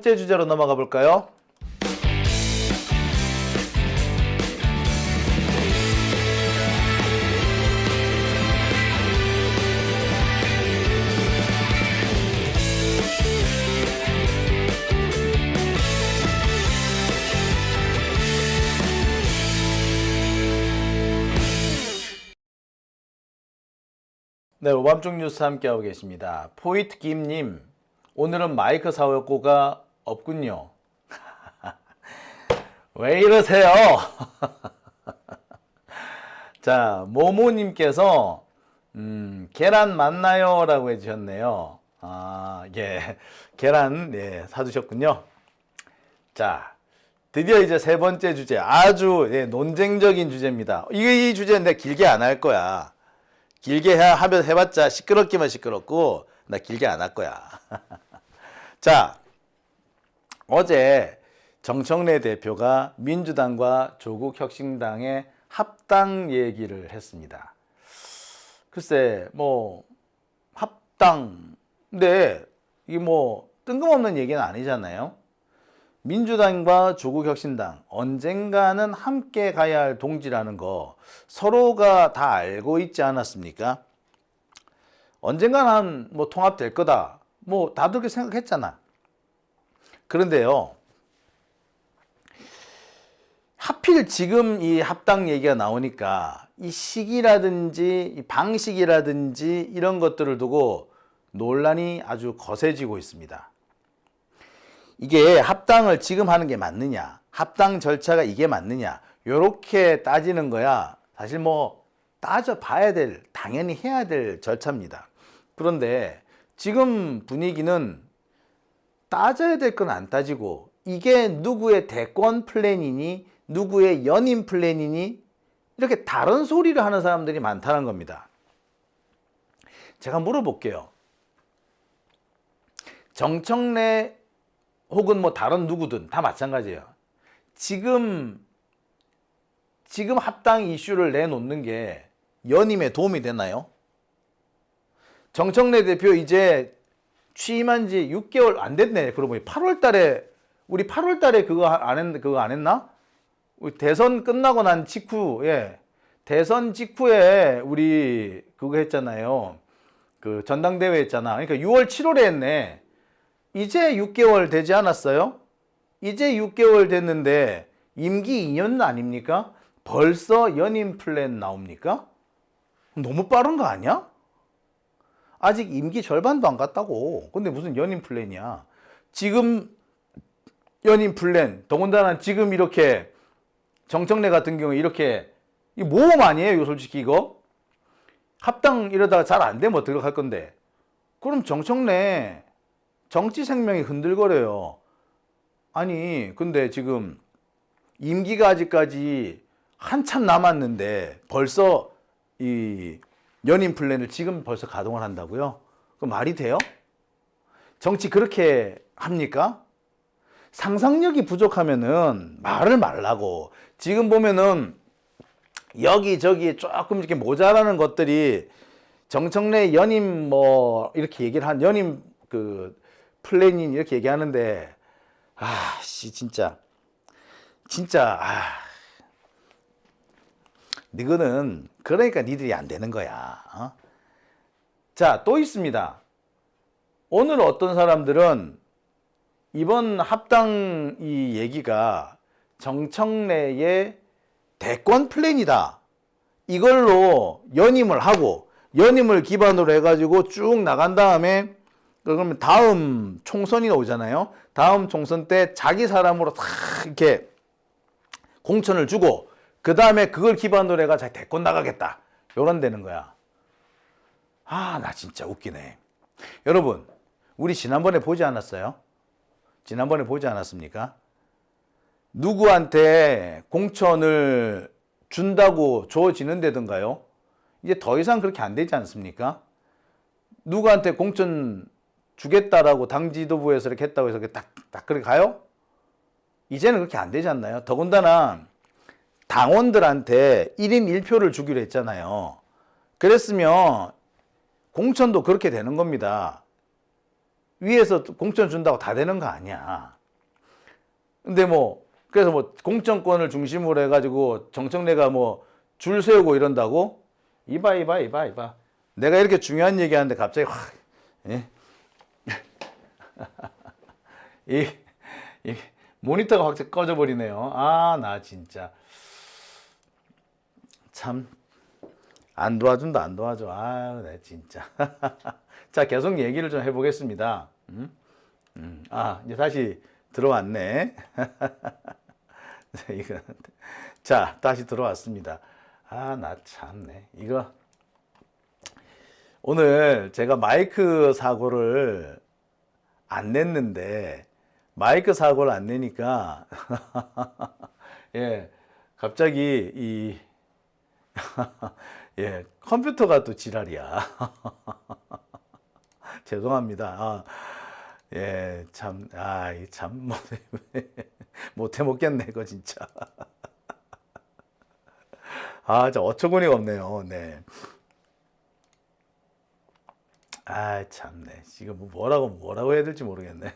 번째 주제로 넘어가 볼까요? 네, 오밤중 뉴스 함께하고 계십니다. 포이트 김님, 오늘은 마이크 사고가 없군요. 왜 이러세요? 자, 모모님께서 계란 맞나요? 라고 해주셨네요. 아, 예, 계란 사주셨군요. 자, 드디어 이제 세 번째 주제, 아주 논쟁적인 주제입니다. 이 주제는 내가 길게 안 할 거야. 길게 하면 해봤자 시끄럽기만 시끄럽고 나 길게 안 할 거야. 자, 어제 정청래 대표가 민주당과 조국혁신당의 합당 얘기를 했습니다. 글쎄 뭐 합당, 근데 이게 뭐 뜬금없는 얘기는 아니잖아요. 민주당과 조국혁신당 언젠가는 함께 가야 할 동지라는 거 서로가 다 알고 있지 않았습니까? 언젠가는 뭐 통합될 거다, 뭐 다들 그렇게 생각했잖아. 그런데요, 하필 지금 이 합당 얘기가 나오니까 이 시기라든지 이 방식이라든지 이런 것들을 두고 논란이 아주 거세지고 있습니다. 이게 합당을 지금 하는 게 맞느냐, 합당 절차가 이게 맞느냐, 요렇게 따지는 거야 사실 뭐 따져봐야 될, 당연히 해야 될 절차입니다. 그런데 지금 분위기는 따져야 될 건 안 따지고 이게 누구의 대권 플랜이니 누구의 연임 플랜이니 이렇게 다른 소리를 하는 사람들이 많다는 겁니다. 제가 물어볼게요. 정청래 혹은 뭐 다른 누구든 다 마찬가지예요. 지금 합당 이슈를 내놓는 게 연임에 도움이 되나요? 정청래 대표 이제 취임한 지 6개월 안 됐네. 그러고 보니 8월 달에, 우리 8월 달에 그거 안 했나? 우리 대선 끝나고 난 직후에, 대선 직후에 우리 그거 했잖아요. 그 전당대회 했잖아. 그러니까 6월, 7월에 했네. 이제 6개월 되지 않았어요? 이제 6개월 됐는데 임기 2년 아닙니까? 벌써 연임 플랜 나옵니까? 너무 빠른 거 아니야? 아직 임기 절반도 안 갔다고. 근데 무슨 연임 플랜이야? 지금 연임 플랜, 더군다나 지금 이렇게 정청래 같은 경우에 이렇게 이 모험 아니에요, 솔직히 이거? 합당 이러다가 잘 안 되면 어떡할 건데? 그럼 정청래 정치 생명이 흔들거려요. 아니, 근데 지금 임기가 아직까지 한참 남았는데 벌써 이 연임 플랜을 지금 벌써 가동을 한다고요? 그 말이 돼요? 정치 그렇게 합니까? 상상력이 부족하면은 말을 말라고. 지금 보면은 여기저기 조금 이렇게 모자라는 것들이 정청래 연임 뭐 이렇게 얘기를 한 연임 그 플래닝 이렇게 얘기하는데, 아씨 진짜 너는 그러니까 니들이 안 되는 거야. 어? 자, 또 있습니다. 오늘 어떤 사람들은 이번 합당 이 얘기가 정청래의 대권 플랜이다, 이걸로 연임을 하고 연임을 기반으로 해가지고 쭉 나간 다음에 그러면 다음 총선이 오잖아요. 다음 총선 때 자기 사람으로 다 이렇게 공천을 주고 그 다음에 그걸 기반으로 해가 자기 대권 나가겠다, 요런 되는 거야. 나 진짜 웃기네. 여러분, 우리 지난번에 보지 않았어요? 지난번에 보지 않았습니까? 누구한테 공천을 준다고 주어지는데든가요, 이제 더 이상 그렇게 안 되지 않습니까? 누구한테 공천 주겠다라고 당 지도부에서 이렇게 했다고 해서 딱 그렇게 가요? 이제는 그렇게 안 되지 않나요? 더군다나 당원들한테 1인 1표를 주기로 했잖아요. 그랬으면 공천도 그렇게 되는 겁니다. 위에서 공천 준다고 다 되는 거 아니야. 근데 뭐 그래서 뭐 공천권을 중심으로 해가지고 정청래가 뭐 줄 세우고 이런다고? 이봐. 내가 이렇게 중요한 얘기하는데 갑자기 확 예? 이 모니터가 확 꺼져 버리네요. 아, 나 진짜 참 안 도와준다, 안 도와줘. 아유, 나 진짜. 자, 계속 얘기를 좀 해보겠습니다. 이제 다시 들어왔네. 자, 다시 들어왔습니다. 아, 나 참네. 이거 오늘 제가 마이크 사고를 안 냈는데 마이크 사고를 안 내니까 예, 갑자기 예, 컴퓨터가 또 지랄이야. 죄송합니다. 예, 참, 참, 못해 먹겠네, 이거 진짜. 진짜 어처구니가 없네요. 네. 참네. 지금 뭐라고 해야 될지 모르겠네.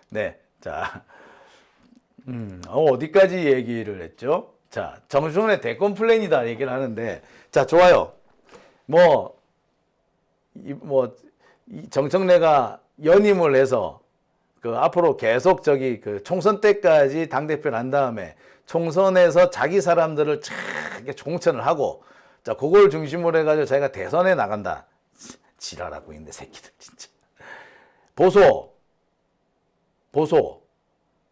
네. 자, 어디까지 얘기를 했죠? 자, 정청래 대권 플랜이다 얘기를 하는데, 자, 좋아요. 정청래가 연임을 해서, 앞으로 계속 총선 때까지 당대표를 한 다음에, 총선에서 자기 사람들을 이렇게 공천을 하고, 자, 그걸 중심으로 해가지고 자기가 대선에 나간다. 지랄하고 있네, 새끼들, 진짜. 보소.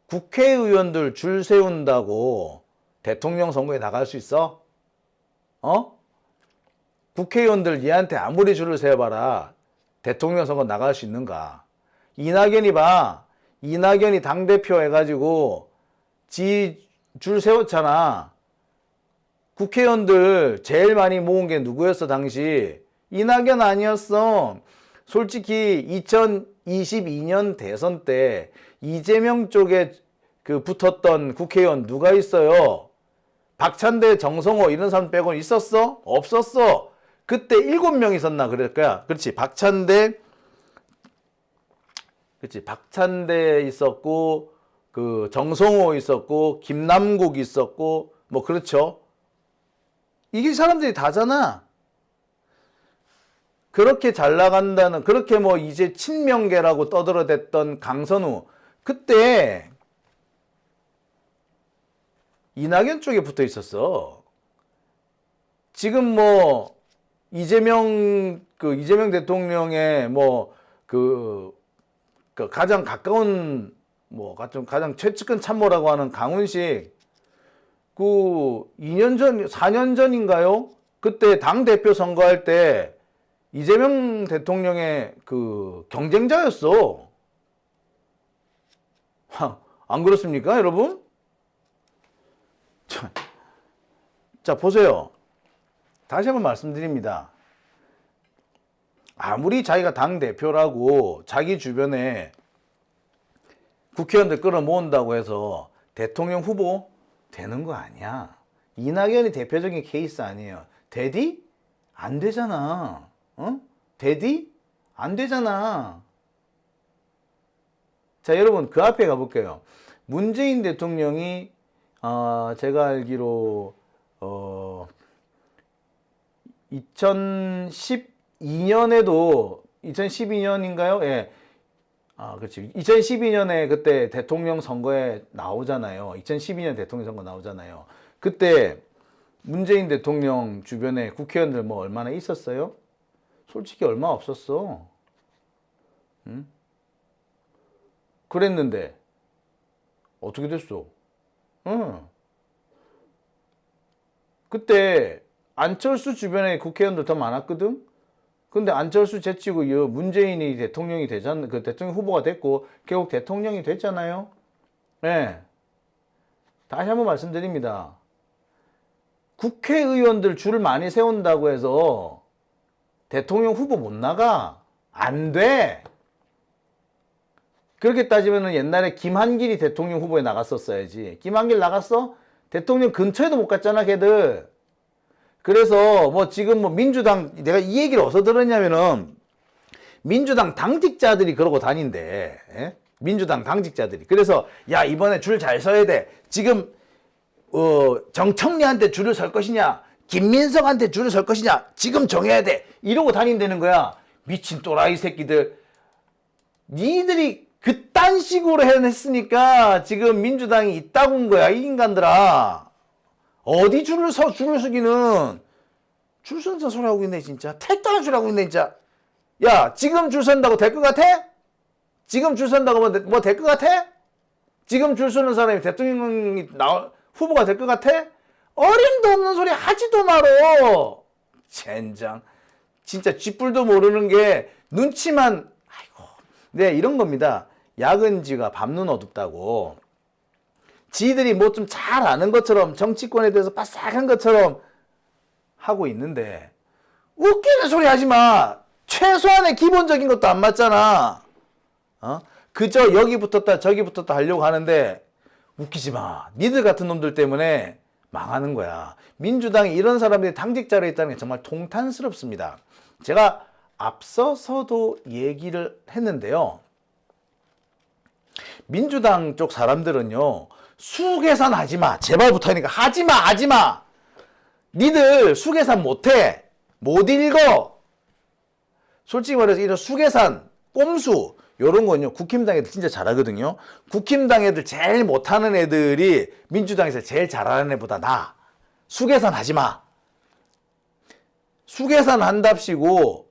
국회의원들 줄 세운다고 대통령 선거에 나갈 수 있어? 국회의원들 얘한테 아무리 줄을 세워봐라. 대통령 선거 나갈 수 있는가? 이낙연이 봐. 이낙연이 당대표 해가지고 지 줄 세웠잖아. 국회의원들 제일 많이 모은 게 누구였어, 당시? 이낙연 아니었어. 솔직히 2022년 대선 때 이재명 쪽에 붙었던 국회의원 누가 있어요? 박찬대, 정성호 이런 사람 빼고는 있었어? 없었어. 그때 7명 있었나 그럴 거야. 그렇지. 박찬대 있었고, 정성호 있었고, 김남국 있었고, 뭐 그렇죠. 이게 사람들이 다잖아. 그렇게 잘 나간다는, 그렇게 이제 친명계라고 떠들어댔던 강선우, 그때 이낙연 쪽에 붙어 있었어. 지금 이재명 대통령의 가장 가까운, 가장 최측근 참모라고 하는 강훈식, 2년 전, 4년 전인가요? 그때 당대표 선거할 때 이재명 대통령의 경쟁자였어. 안 그렇습니까, 여러분? 자, 보세요. 다시 한번 말씀드립니다. 아무리 자기가 당대표라고 자기 주변에 국회의원들 끌어모은다고 해서 대통령 후보 되는 거 아니야. 이낙연이 대표적인 케이스 아니에요. 되디? 안 되잖아. 되디? 안 되잖아. 자, 여러분, 그 앞에 가볼게요. 문재인 대통령이, 제가 알기로, 2012년에도, 2012년인가요? 예. 그렇지. 2012년에 그때 대통령 선거에 나오잖아요. 2012년 대통령 선거 나오잖아요. 그때 문재인 대통령 주변에 국회의원들 얼마나 있었어요? 솔직히 얼마 없었어. 응? 그랬는데 어떻게 됐어? 그때 안철수 주변에 국회의원들 더 많았거든? 근데 안철수 제치고 문재인이 대통령이 되잖아. 대통령 후보가 됐고 결국 대통령이 됐잖아요. 네. 다시 한번 말씀드립니다. 국회의원들 줄을 많이 세운다고 해서 대통령 후보 못 나가. 안 돼. 그렇게 따지면 옛날에 김한길이 대통령 후보에 나갔었어야지. 김한길 나갔어? 대통령 근처에도 못 갔잖아, 걔들. 그래서 지금 민주당, 내가 이 얘기를 어디서 들었냐면은 민주당 당직자들이 그러고 다닌대. 예? 민주당 당직자들이. 그래서 야 이번에 줄 잘 서야 돼. 지금 정청래한테 줄을 설 것이냐, 김민석한테 줄을 설 것이냐, 지금 정해야 돼. 이러고 다닌다는 거야. 미친 또라이 새끼들. 니들이 그딴 식으로 해냈으니까 지금 민주당이 있다고인 거야, 이 인간들아. 어디 줄을 서기는. 줄 선다 소리 하고 있네, 진짜. 택도 안 소리 하고 있네, 진짜. 야, 지금 줄 선다고 될 것 같아? 지금 줄 선다고 뭐 될 것 같아? 지금 줄 서는 사람이 대통령이 후보가 될 것 같아? 어림도 없는 소리 하지도 말어. 젠장. 진짜 쥐뿔도 모르는 게 눈치만, 아이고. 네, 이런 겁니다. 야근지가 밤눈 어둡다고. 지들이 뭐 좀 잘 아는 것처럼 정치권에 대해서 바싹한 것처럼 하고 있는데 웃기는 소리 하지 마. 최소한의 기본적인 것도 안 맞잖아. 그저 여기 붙었다 저기 붙었다 하려고 하는데 웃기지 마. 니들 같은 놈들 때문에 망하는 거야. 민주당이 이런 사람들이 당직자로 있다는 게 정말 통탄스럽습니다. 제가 앞서서도 얘기를 했는데요. 민주당 쪽 사람들은요, 수계산 하지 마. 제발 부탁이니까 하지 마, 하지 마. 니들 수계산 못해. 못 읽어. 솔직히 말해서 이런 수계산, 꼼수, 요런 건요, 국힘당 애들 진짜 잘하거든요. 국힘당 애들 제일 못하는 애들이 민주당에서 제일 잘하는 애보다 나아. 수계산 하지 마. 수계산 한답시고,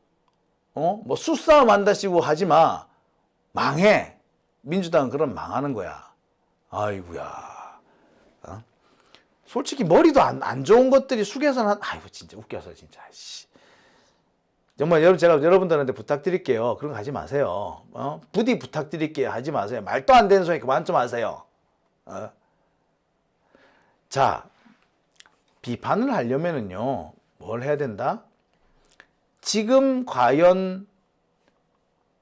뭐 수싸움 한답시고 하지 마. 망해. 민주당은 그럼 망하는 거야. 아이고야. 솔직히 머리도 안 좋은 것들이 수계산 아이고 진짜 웃겨서 진짜. 씨. 정말 제가 여러분들한테 부탁드릴게요. 그런 거 하지 마세요. 부디 부탁드릴게요. 하지 마세요. 말도 안 되는 소리 그만 좀 하세요. 자, 비판을 하려면은요, 뭘 해야 된다? 지금 과연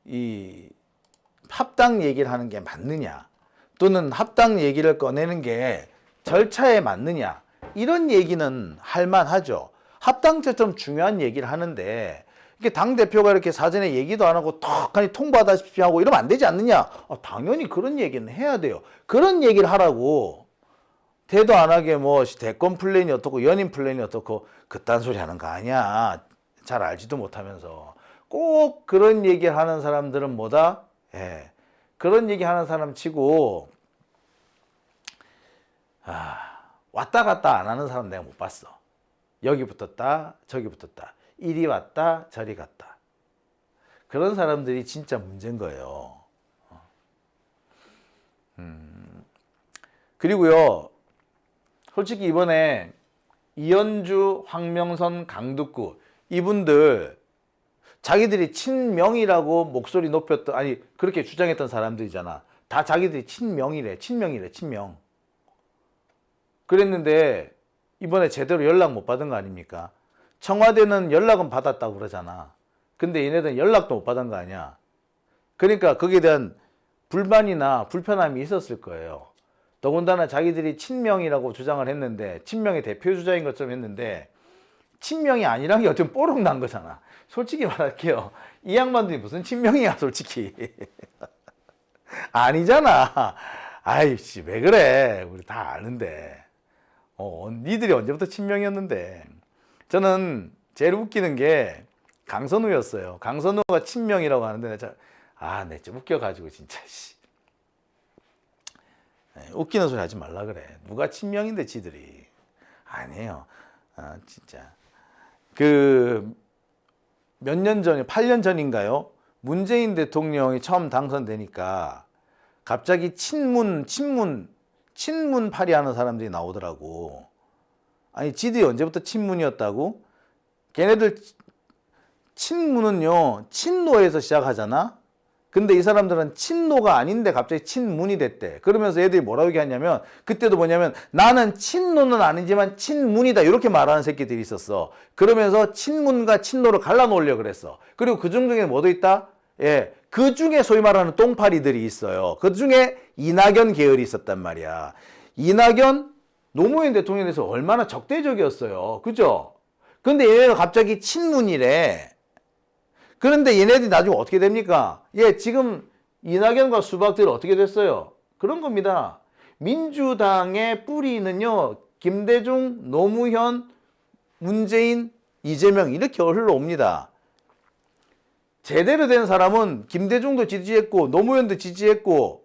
이 합당 얘기를 하는 게 맞느냐, 또는 합당 얘기를 꺼내는 게 절차에 맞느냐, 이런 얘기는 할 만하죠. 합당처럼 중요한 얘기를 하는데 이게 당대표가 이렇게 사전에 얘기도 안 하고 턱하니 통보하다시피 하고 이러면 안 되지 않느냐. 당연히 그런 얘기는 해야 돼요. 그런 얘기를 하라고. 대도 안 하게 뭐 대권 플랜이 어떻고 연임 플랜이 어떻고 그딴 소리 하는 거 아니야. 잘 알지도 못하면서. 꼭 그런 얘기를 하는 사람들은 뭐다? 예. 그런 얘기 하는 사람 치고 왔다 갔다 안 하는 사람 내가 못 봤어. 여기 붙었다 저기 붙었다, 이리 왔다 저리 갔다. 그런 사람들이 진짜 문제인 거예요. 그리고요, 솔직히 이번에 이현주, 황명선, 강두구 이분들 자기들이 친명이라고 목소리 높였던, 아니 그렇게 주장했던 사람들이잖아. 다 자기들이 친명이래. 그랬는데 이번에 제대로 연락 못 받은 거 아닙니까? 청와대는 연락은 받았다고 그러잖아. 근데 얘네들은 연락도 못 받은 거 아니야. 그러니까 거기에 대한 불만이나 불편함이 있었을 거예요. 더군다나 자기들이 친명이라고 주장을 했는데, 친명의 대표 주자인 것처럼 했는데 친명이 아니란 게 어쩌면 뽀록 난 거잖아. 솔직히 말할게요. 이 양반들이 무슨 친명이야 솔직히. 아니잖아. 아이씨 왜 그래. 우리 다 아는데. 니들이 언제부터 친명이었는데. 저는 제일 웃기는 게 강선우였어요. 강선우가 친명이라고 하는데 내 좀 웃겨가지고 진짜 씨. 웃기는 소리 하지 말라 그래. 누가 친명인데 지들이. 아니에요. 진짜. 몇 년 전에 8년 전인가요? 문재인 대통령이 처음 당선되니까 갑자기 친문파리 하는 사람들이 나오더라고. 아니 지들이 언제부터 친문이었다고? 걔네들 친문은요 친노에서 시작하잖아. 근데 이 사람들은 친노가 아닌데 갑자기 친문이 됐대. 그러면서 애들이 뭐라고 얘기하냐면, 그때도 뭐냐면 나는 친노는 아니지만 친문이다 이렇게 말하는 새끼들이 있었어. 그러면서 친문과 친노를 갈라놓으려고 그랬어. 그리고 그 중에 뭐도 있다? 예, 그 중에 소위 말하는 똥파리들이 있어요. 그 중에 이낙연 계열이 있었단 말이야. 이낙연 노무현 대통령에 대해서 얼마나 적대적이었어요. 그죠? 근데 얘네가 갑자기 친문이래. 그런데 얘네들이 나중에 어떻게 됩니까? 예, 지금 이낙연과 수박들 어떻게 됐어요? 그런 겁니다. 민주당의 뿌리는요, 김대중, 노무현, 문재인, 이재명 이렇게 흘러옵니다. 제대로 된 사람은 김대중도 지지했고 노무현도 지지했고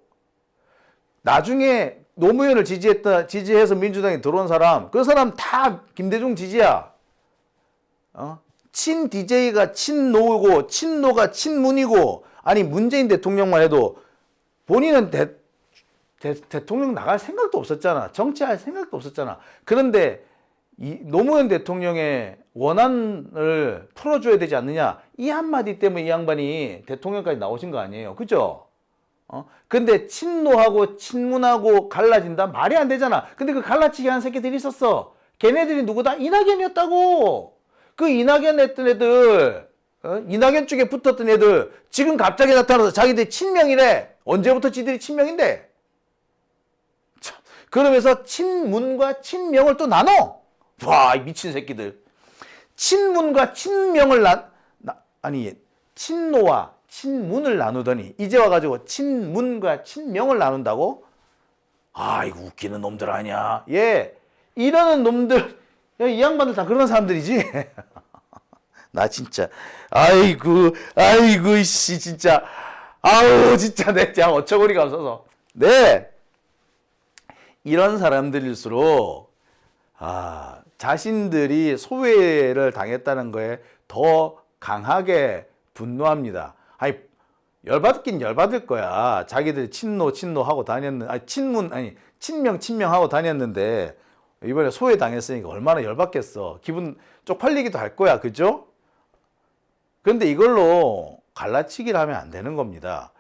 나중에 노무현을 지지해서 민주당에 들어온 사람, 그 사람 다 김대중 지지야. 친 DJ가 친노고 친노가 친문이고, 아니 문재인 대통령만 해도 본인은 대통령 나갈 생각도 없었잖아. 정치할 생각도 없었잖아. 그런데 이 노무현 대통령의 원한을 풀어줘야 되지 않느냐, 이 한마디 때문에 이 양반이 대통령까지 나오신 거 아니에요. 그죠? 근데 친노하고 친문하고 갈라진다? 말이 안 되잖아. 근데 그 갈라치기 한 새끼들이 있었어. 걔네들이 누구다? 이낙연이었다고. 그 이낙연 했던 애들, 이낙연 쪽에 붙었던 애들 지금 갑자기 나타나서 자기들이 친명이래. 언제부터 지들이 친명인데? 참, 그러면서 친문과 친명을 또 나눠. 와, 이 미친 새끼들. 친문과 친명을 아니 친노와 친문을 나누더니 이제 와가지고 친문과 친명을 나눈다고? 아, 이거 웃기는 놈들 아니야. 예, 이러는 놈들, 야, 이 양반들 다 그런 사람들이지. 나 진짜 아이고 씨 진짜 아우 진짜 내 그냥 어처구니가 없어서. 네, 이런 사람들일수록 자신들이 소외를 당했다는 거에 더 강하게 분노합니다. 아니, 열받긴 열받을 거야. 자기들이 친노 하고 다녔는데, 친명 하고 다녔는데 이번에 소외 당했으니까 얼마나 열받겠어. 기분 쪽팔리기도 할 거야. 그죠? 그런데 이걸로 갈라치기를 하면 안 되는 겁니다.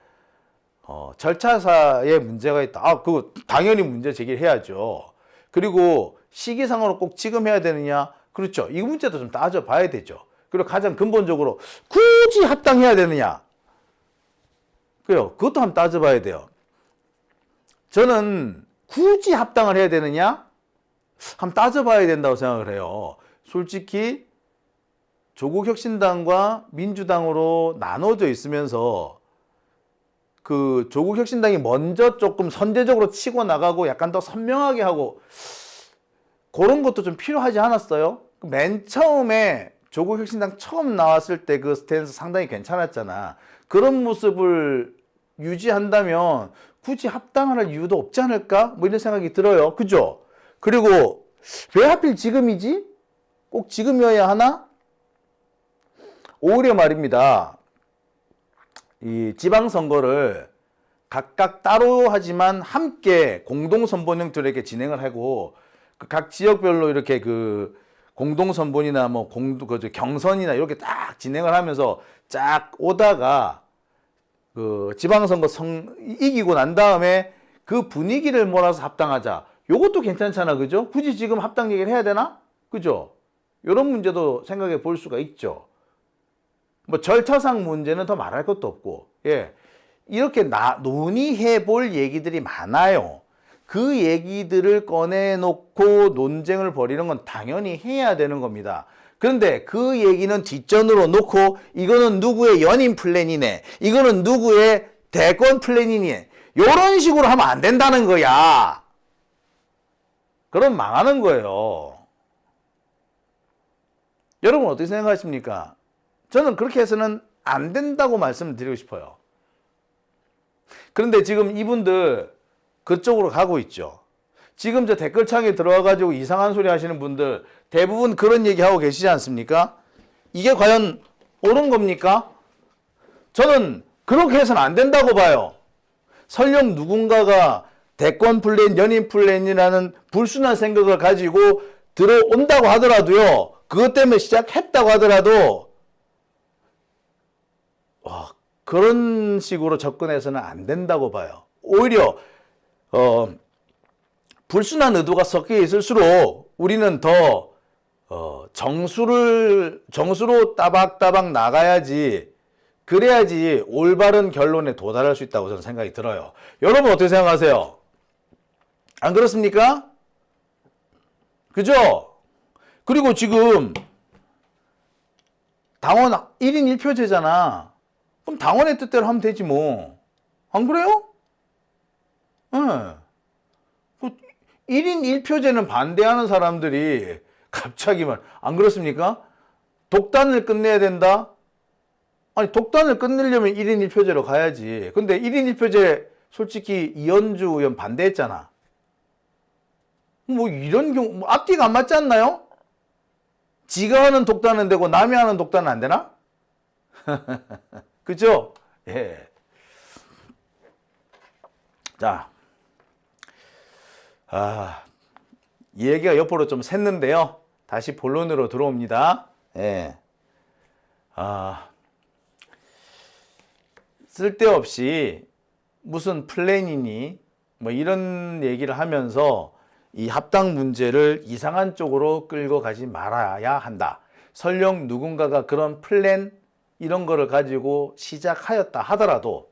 절차사에 문제가 있다. 그거 당연히 문제 제기를 해야죠. 그리고 시기상으로 꼭 지금 해야 되느냐? 그렇죠. 이 문제도 좀 따져봐야 되죠. 그리고 가장 근본적으로 굳이 합당해야 되느냐? 그래요. 그것도 한번 따져봐야 돼요. 저는 굳이 합당을 해야 되느냐? 한번 따져봐야 된다고 생각을 해요. 솔직히 조국혁신당과 민주당으로 나눠져 있으면서 그 조국혁신당이 먼저 조금 선제적으로 치고 나가고 약간 더 선명하게 하고 그런 것도 좀 필요하지 않았어요? 맨 처음에 조국혁신당 처음 나왔을 때 그 스탠스 상당히 괜찮았잖아. 그런 모습을 유지한다면 굳이 합당을 할 이유도 없지 않을까? 뭐 이런 생각이 들어요. 그죠? 그리고 왜 하필 지금이지? 꼭 지금이어야 하나? 오히려 말입니다. 이 지방선거를 각각 따로 하지만 함께 공동선본형들에게 진행을 하고 각 지역별로 이렇게 그 공동선본이나 뭐 경선이나 이렇게 딱 진행을 하면서 쫙 오다가 그 지방선거 이기고 난 다음에 그 분위기를 몰아서 합당하자. 요것도 괜찮잖아. 그죠? 굳이 지금 합당 얘기를 해야 되나? 그죠? 이런 문제도 생각해 볼 수가 있죠. 뭐 절차상 문제는 더 말할 것도 없고, 예. 이렇게 논의해 볼 얘기들이 많아요. 그 얘기들을 꺼내놓고 논쟁을 벌이는 건 당연히 해야 되는 겁니다. 그런데 그 얘기는 뒷전으로 놓고 이거는 누구의 연임 플랜이네, 이거는 누구의 대권 플랜이네, 이런 식으로 하면 안 된다는 거야. 그럼 망하는 거예요. 여러분 어떻게 생각하십니까? 저는 그렇게 해서는 안 된다고 말씀드리고 싶어요. 그런데 지금 이분들 그쪽으로 가고 있죠. 지금 저 댓글창에 들어와가지고 이상한 소리 하시는 분들 대부분 그런 얘기 하고 계시지 않습니까? 이게 과연 옳은 겁니까? 저는 그렇게 해서는 안 된다고 봐요. 설령 누군가가 대권 플랜, 연임 플랜이라는 불순한 생각을 가지고 들어온다고 하더라도요, 그것 때문에 시작했다고 하더라도 그런 식으로 접근해서는 안 된다고 봐요. 오히려 불순한 의도가 섞여 있을수록 우리는 더 정수로 따박따박 나가야지, 그래야지 올바른 결론에 도달할 수 있다고 저는 생각이 들어요. 여러분 어떻게 생각하세요? 안 그렇습니까? 그죠? 그리고 지금 당원 1인 1표제잖아. 그럼 당원의 뜻대로 하면 되지 뭐. 안 그래요? 응. 1인 1표제는 반대하는 사람들이 갑자기 안 그렇습니까? 독단을 끝내야 된다? 아니, 독단을 끝내려면 1인 1표제로 가야지. 근데 1인 1표제 솔직히 이현주 의원 반대했잖아. 뭐 이런 경우, 뭐 앞뒤가 안 맞지 않나요? 지가 하는 독단은 되고 남이 하는 독단은 안 되나? 그죠? 예. 자, 이 얘기가 옆으로 좀 샜는데요. 다시 본론으로 들어옵니다. 예. 쓸데없이 무슨 플랜이니 뭐 이런 얘기를 하면서 이 합당 문제를 이상한 쪽으로 끌고 가지 말아야 한다. 설령 누군가가 그런 플랜 이런 거를 가지고 시작하였다 하더라도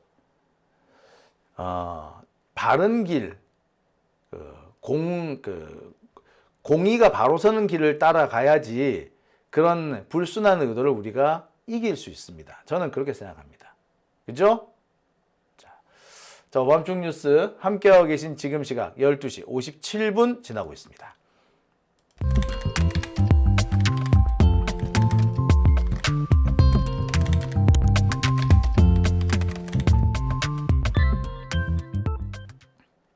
바른 길, 공의가 바로 서는 길을 따라가야지 그런 불순한 의도를 우리가 이길 수 있습니다. 저는 그렇게 생각합니다. 그죠? 자, 오밤중 뉴스 함께하고 계신 지금 시각 12시 57분 지나고 있습니다.